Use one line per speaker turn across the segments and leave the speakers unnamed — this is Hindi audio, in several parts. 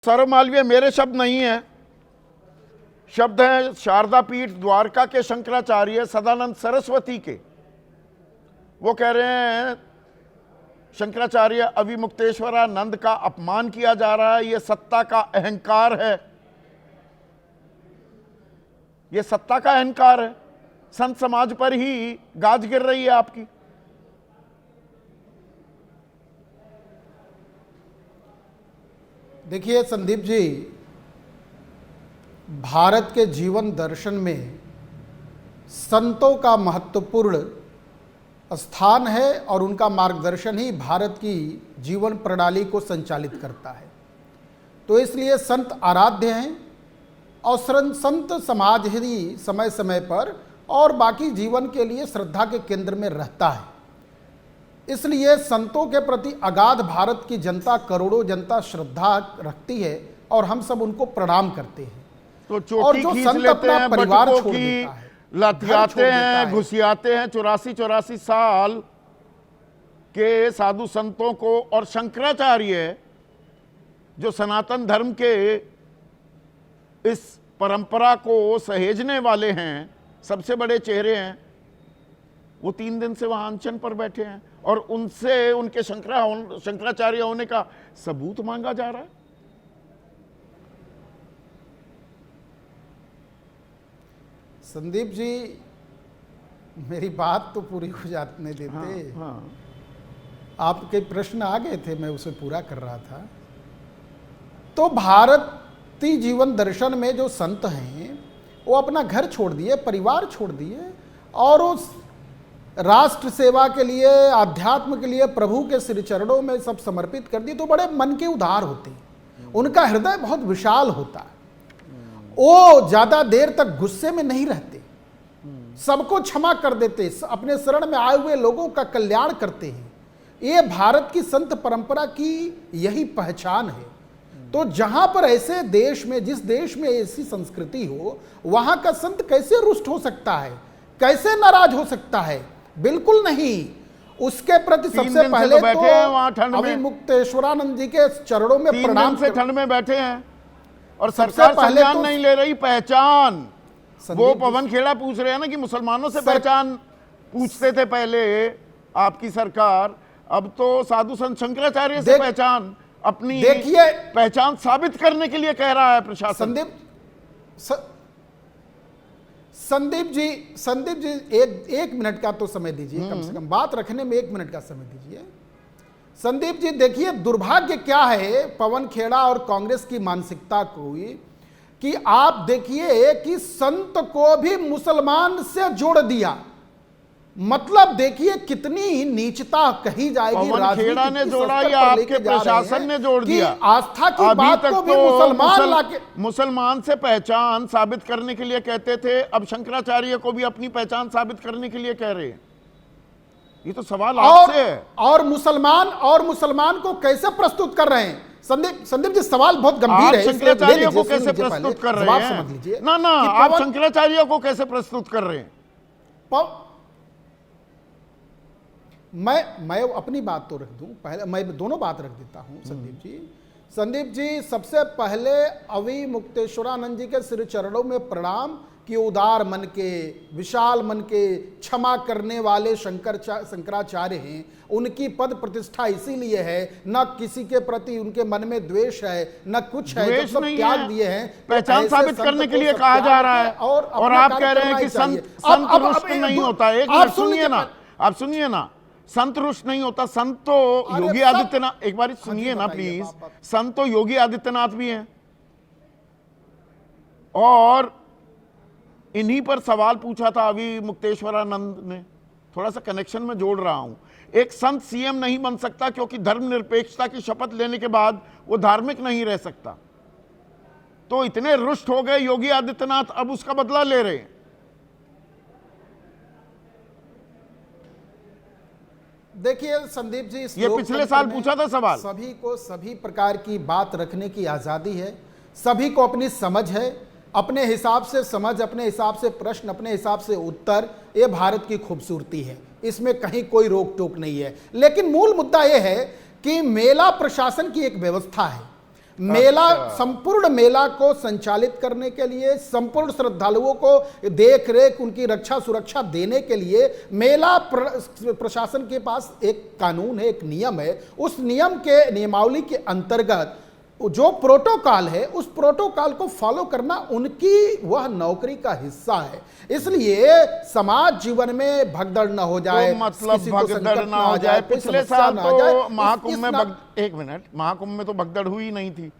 सर मालवीय मेरे शब्द नहीं है, शब्द हैं शारदा पीठ द्वारका के शंकराचार्य सदानंद सरस्वती के। वो कह रहे हैं शंकराचार्य अविमुक्तेश्वरानंद का अपमान किया जा रहा है, ये सत्ता का अहंकार है, ये सत्ता का अहंकार है। संत समाज पर ही गाज गिर रही है आपकी।
देखिए संदीप जी, भारत के जीवन दर्शन में संतों का महत्वपूर्ण स्थान है और उनका मार्गदर्शन ही भारत की जीवन प्रणाली को संचालित करता है। तो इसलिए संत आराध्य हैं और संत समाज ही समय समय पर और बाकी जीवन के लिए श्रद्धा के केंद्र में रहता है। इसलिए संतों के प्रति अगाध भारत की जनता, करोड़ों जनता श्रद्धा रखती है और हम सब उनको प्रणाम करते हैं।
तो चोटी खींच लेते हैं,
परिवार
बटुकों
छोड़
की
देता है,
लतियाते हैं, घुसियाते हैं। 84 साल के साधु संतों को और शंकराचार्य जो सनातन धर्म के इस परंपरा को सहेजने वाले हैं, सबसे बड़े चेहरे हैं, वो 3 दिन से वहां अनशन पर बैठे हैं और उनसे उनके शंकराचार्य होने का सबूत मांगा जा रहा है।
संदीप जी, मेरी बात तो पूरी हो जाने देते।
हाँ।
आपके प्रश्न आ गए थे, मैं उसे पूरा कर रहा था। तो भारतीय जीवन दर्शन में जो संत हैं वो अपना घर छोड़ दिए, परिवार छोड़ दिए और उस राष्ट्र सेवा के लिए, आध्यात्म के लिए प्रभु के श्री चरणों में सब समर्पित कर दिए। तो बड़े मन के उदार होते हैं, उनका हृदय बहुत विशाल होता है। वो ज्यादा देर तक गुस्से में नहीं रहते, सबको क्षमा कर देते, अपने शरण में आए हुए लोगों का कल्याण करते हैं। ये भारत की संत परंपरा की यही पहचान है। तो जहां पर ऐसे देश में, जिस देश में ऐसी संस्कृति हो, वहां का संत कैसे रुष्ट हो सकता है, कैसे नाराज हो सकता है? बिल्कुल नहीं। उसके प्रति सबसे पहले तो
बैठे हैं वहां ठंड में,
अविमुक्तेश्वरानंद जी के चरणों में प्रणाम
से ठंड में बैठे हैं और सरकार संज्ञान नहीं ले रही। पहचान, वो पवन खेड़ा पूछ रहे हैं ना कि मुसलमानों से पहचान पूछते थे पहले आपकी सरकार, अब तो साधु संत शंकराचार्य से पहचान, अपनी
देखिए
पहचान साबित करने के लिए कह रहा है प्रशासन।
संदीप जी एक मिनट का तो समय दीजिए, कम से कम बात रखने में 1 मिनट का समय दीजिए। संदीप जी देखिए, दुर्भाग्य क्या है पवन खेड़ा और कांग्रेस की मानसिकता को कि आप देखिए कि संत को भी मुसलमान से जोड़ दिया। मतलब देखिए कितनी नीचता कही जाएगी।
पवन खेड़ा ने जोड़ा या आपके प्रशासन ने जोड़ दिया?
आस्था की बात को भी मुसलमान लाके
मुसलमान से पहचान साबित करने के लिए कहते थे, अब शंकराचार्य को भी अपनी पहचान साबित करने के लिए कह रहे हैं। ये तो सवाल आपसे है। और
मुसलमान को कैसे प्रस्तुत कर रहे हैं? संदीप जी, सवाल बहुत गंभीर है।
शंकराचार्य को कैसे प्रस्तुत कर रहे हैं? समझ लीजिए ना, आप शंकराचार्य को कैसे प्रस्तुत कर रहे हैं?
मैं अपनी बात तो रख दूं, पहले मैं दोनों बात रख देता हूं। संदीप जी, सबसे पहले अविमुक्तेश्वरानंद जी के श्री चरणों में प्रणाम कि उदार मन के, विशाल मन के, क्षमा करने वाले शंकराचार्य हैं। उनकी पद प्रतिष्ठा इसीलिए है, न किसी के प्रति उनके मन में द्वेष है, न कुछ है, जो सब त्याग दिए हैं।
पहचान साबित करने के लिए कहा जा रहा है और आप कह रहे हैं कि संत रुष्ट नहीं होता। एक मिनट सुनिए ना, आप सुनिए ना, संत रुष्ट नहीं होता। संत तो योगी आदित्यनाथ, एक बार सुनिए ना प्लीज, संत तो योगी आदित्यनाथ भी हैं और इन्हीं पर सवाल पूछा था अविमुक्तेश्वरानंद ने। थोड़ा सा कनेक्शन में जोड़ रहा हूं। एक संत सीएम नहीं बन सकता क्योंकि धर्मनिरपेक्षता की शपथ लेने के बाद वो धार्मिक नहीं रह सकता। तो इतने रुष्ट हो गए योगी आदित्यनाथ, अब उसका बदला ले रहे हैं।
देखिए संदीप जी,
ये पिछले साल पूछा था सवाल।
सभी को सभी प्रकार की बात रखने की आजादी है, सभी को अपनी समझ है, अपने हिसाब से समझ, अपने हिसाब से प्रश्न, अपने हिसाब से उत्तर। ये भारत की खूबसूरती है, इसमें कहीं कोई रोक टोक नहीं है। लेकिन मूल मुद्दा यह है कि मेला प्रशासन की एक व्यवस्था है। मेला, संपूर्ण मेला को संचालित करने के लिए, संपूर्ण श्रद्धालुओं को देख रेख, उनकी रक्षा सुरक्षा देने के लिए मेला प्रशासन के पास एक कानून है, एक नियम है। उस नियम के, नियमावली के अंतर्गत जो प्रोटोकॉल है, उस प्रोटोकॉल को फॉलो करना उनकी वह नौकरी का हिस्सा है। इसलिए समाज जीवन में भगदड़ न हो जाए,
तो मतलब भगदड़ ना हो जाए। पिछले साल तो महाकुंभ में एक मिनट, महाकुंभ में तो भगदड़ हुई नहीं थी,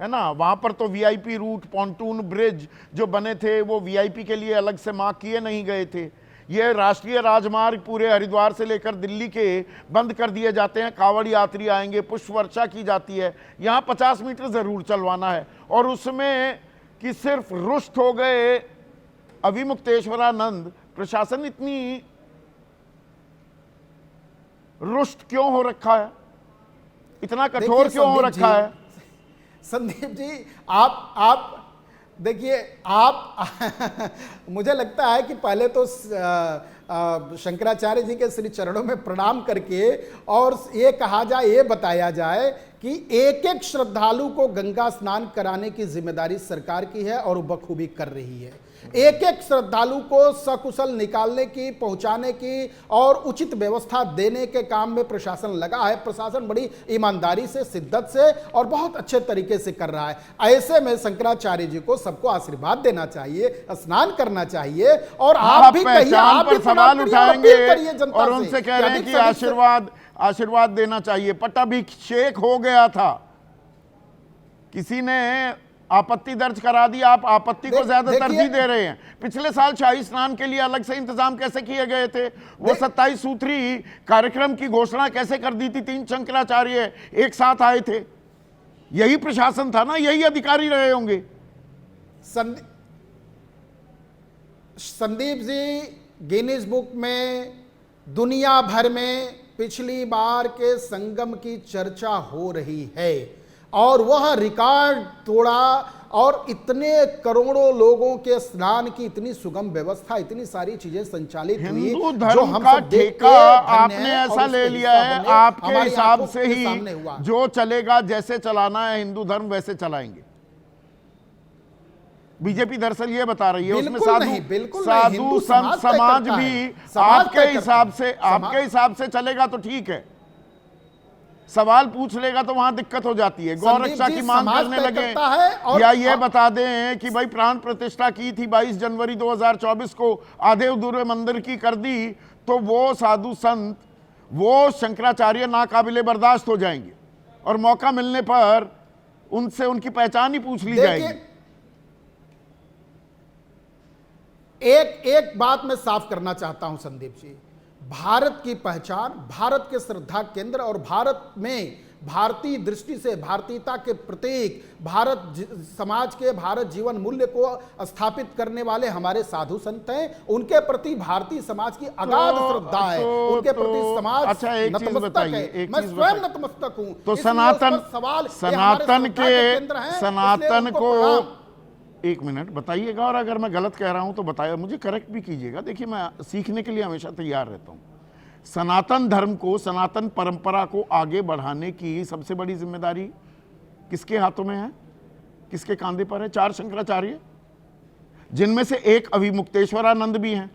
है ना। वहां पर तो वीआईपी रूट, पॉन्टून ब्रिज जो बने थे वो वीआईपी के लिए अलग से मार्क किए नहीं गए थे। ये राष्ट्रीय राजमार्ग पूरे हरिद्वार से लेकर दिल्ली के बंद कर दिए जाते हैं, कांवड़ यात्री आएंगे, पुष्प वर्षा की जाती है। यहाँ 50 मीटर जरूर चलवाना है, और उसमें कि सिर्फ रुष्ट हो गए अभिमुक्तेश्वरानंद। प्रशासन इतनी रुष्ट क्यों हो रखा है, इतना कठोर क्यों हो रखा है?
संदीप जी, आप देखिए, आप मुझे लगता है कि पहले तो शंकराचार्य जी के श्री चरणों में प्रणाम करके और ये कहा जाए, ये बताया जाए कि एक एक श्रद्धालु को गंगा स्नान कराने की जिम्मेदारी सरकार की है और वो बखूबी कर रही है। एक एक श्रद्धालु को सकुशल निकालने की, पहुंचाने की और उचित व्यवस्था देने के काम में प्रशासन लगा है। प्रशासन बड़ी ईमानदारी से, शिद्दत से और बहुत अच्छे तरीके से कर रहा है। ऐसे में शंकराचार्य जी को सबको आशीर्वाद देना चाहिए, स्नान करना चाहिए। और आप भी कहिए, आप भी
सवाल उठाएंगे और उनसे कह रहे हैं कि आशीर्वाद देना चाहिए। पट्टाभिषेक हो गया था, किसी ने आपत्ति दर्ज करा दी, आप आपत्ति को ज्यादा तरजीह दे रहे हैं। पिछले साल शाही स्नान के लिए अलग से इंतजाम कैसे किए गए थे? वो 27 सूत्री कार्यक्रम की घोषणा कैसे कर दी थी? 3 शंकराचार्य एक साथ आए थे, यही प्रशासन था ना, यही अधिकारी रहे होंगे।
संदीप जी, गिनीज बुक में दुनिया भर में पिछली बार के संगम की चर्चा हो रही है और वह रिकॉर्ड तोड़ा, और इतने करोड़ों लोगों के स्नान की इतनी सुगम व्यवस्था, इतनी सारी चीजें संचालित हुई।
हिंदू धर्म का ठेका आपने ऐसा ले लिया है, आपके हिसाब से ही जो चलेगा, जैसे चलाना है हिंदू धर्म वैसे चलाएंगे। बीजेपी दरअसल ये बता रही है, उसमें साधु संत समाज भी आपके हिसाब से चलेगा तो ठीक है। सवाल पूछ लेगा तो वहां दिक्कत हो जाती है। गौ रक्षा की मांग करने लगे, या ये बता दें कि भाई प्राण प्रतिष्ठा की थी 22 जनवरी 2024 को, आधे अधूरे मंदिर की कर दी, तो वो साधु संत, वो शंकराचार्य नाकाबिले बर्दाश्त हो जाएंगे और मौका मिलने पर उनसे उनकी पहचान ही पूछ ली जाएगी।
एक बात मैं साफ करना चाहता हूं संदीप जी, भारत की पहचान, भारत के श्रद्धा केंद्र और भारत में भारतीय दृष्टि से भारतीयता के प्रतीक, भारत समाज के, भारत जीवन मूल्य को स्थापित करने वाले हमारे साधु संत हैं। उनके प्रति भारतीय समाज की अगाध श्रद्धा है, उनके प्रति समाज नतमस्तक है। मैं स्वयं नतमस्तक हूं।
तो सनातन को एक मिनट बताइएगा, और अगर मैं गलत कह रहा हूं तो बताइए, मुझे करेक्ट भी कीजिएगा। देखिए, मैं सीखने के लिए हमेशा तैयार रहता हूं। सनातन धर्म को, सनातन परंपरा को आगे बढ़ाने की सबसे बड़ी जिम्मेदारी किसके हाथों में है, किसके कांधे पर है? 4 शंकराचार्य, जिनमें से एक अभिमुक्तेश्वरानंद भी हैं।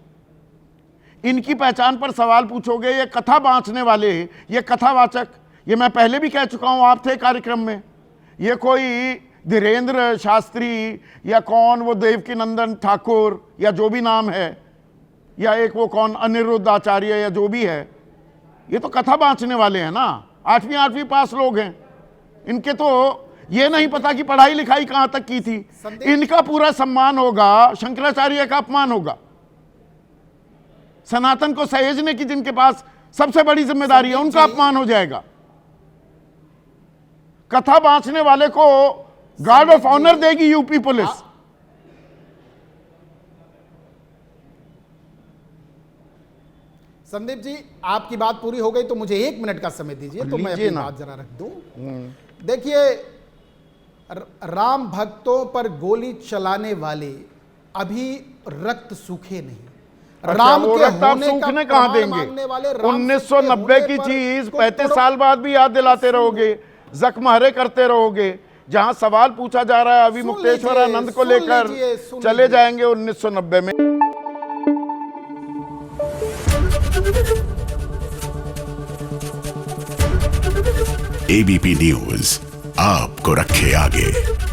इनकी पहचान पर सवाल पूछोगे, ये कथा बांचने वाले, ये कथावाचक, ये मैं पहले भी कह चुका हूं, आप थे कार्यक्रम में। ये कोई धीरेन्द्र शास्त्री या कौन वो देवकी नंदन ठाकुर या जो भी नाम है, या एक वो कौन अनिरुद्ध आचार्य या जो भी है, ये तो कथा बांचने वाले हैं ना, 8वीं पास लोग हैं। इनके तो ये नहीं पता कि पढ़ाई लिखाई कहां तक की थी। इनका पूरा सम्मान होगा, शंकराचार्य का अपमान होगा। सनातन को सहेजने की जिनके पास सबसे बड़ी जिम्मेदारी है, उनका अपमान हो जाएगा। कथा बांचने वाले को गार्ड ऑफ ऑनर देगी यूपी पुलिस।
संदीप जी, आपकी बात पूरी हो गई तो मुझे 1 मिनट का समय दीजिए तो मैं अपनी बात जरा रख दूं। देखिए, राम भक्तों पर गोली चलाने वाले अभी रक्त सूखे नहीं। राम के
सूखने कहां देंगे? 1990 की चीज 35 साल बाद भी याद दिलाते रहोगे, जख्म हरे करते रहोगे। जहां सवाल पूछा जा रहा है अभी
सुन
मुक्तेश्वरानंद को
लीजिए,
लेकर,
सुन लीजिए, सुन
चले
लीजिए।
जाएंगे 1990 में।
एबीपी न्यूज आपको रखे आगे।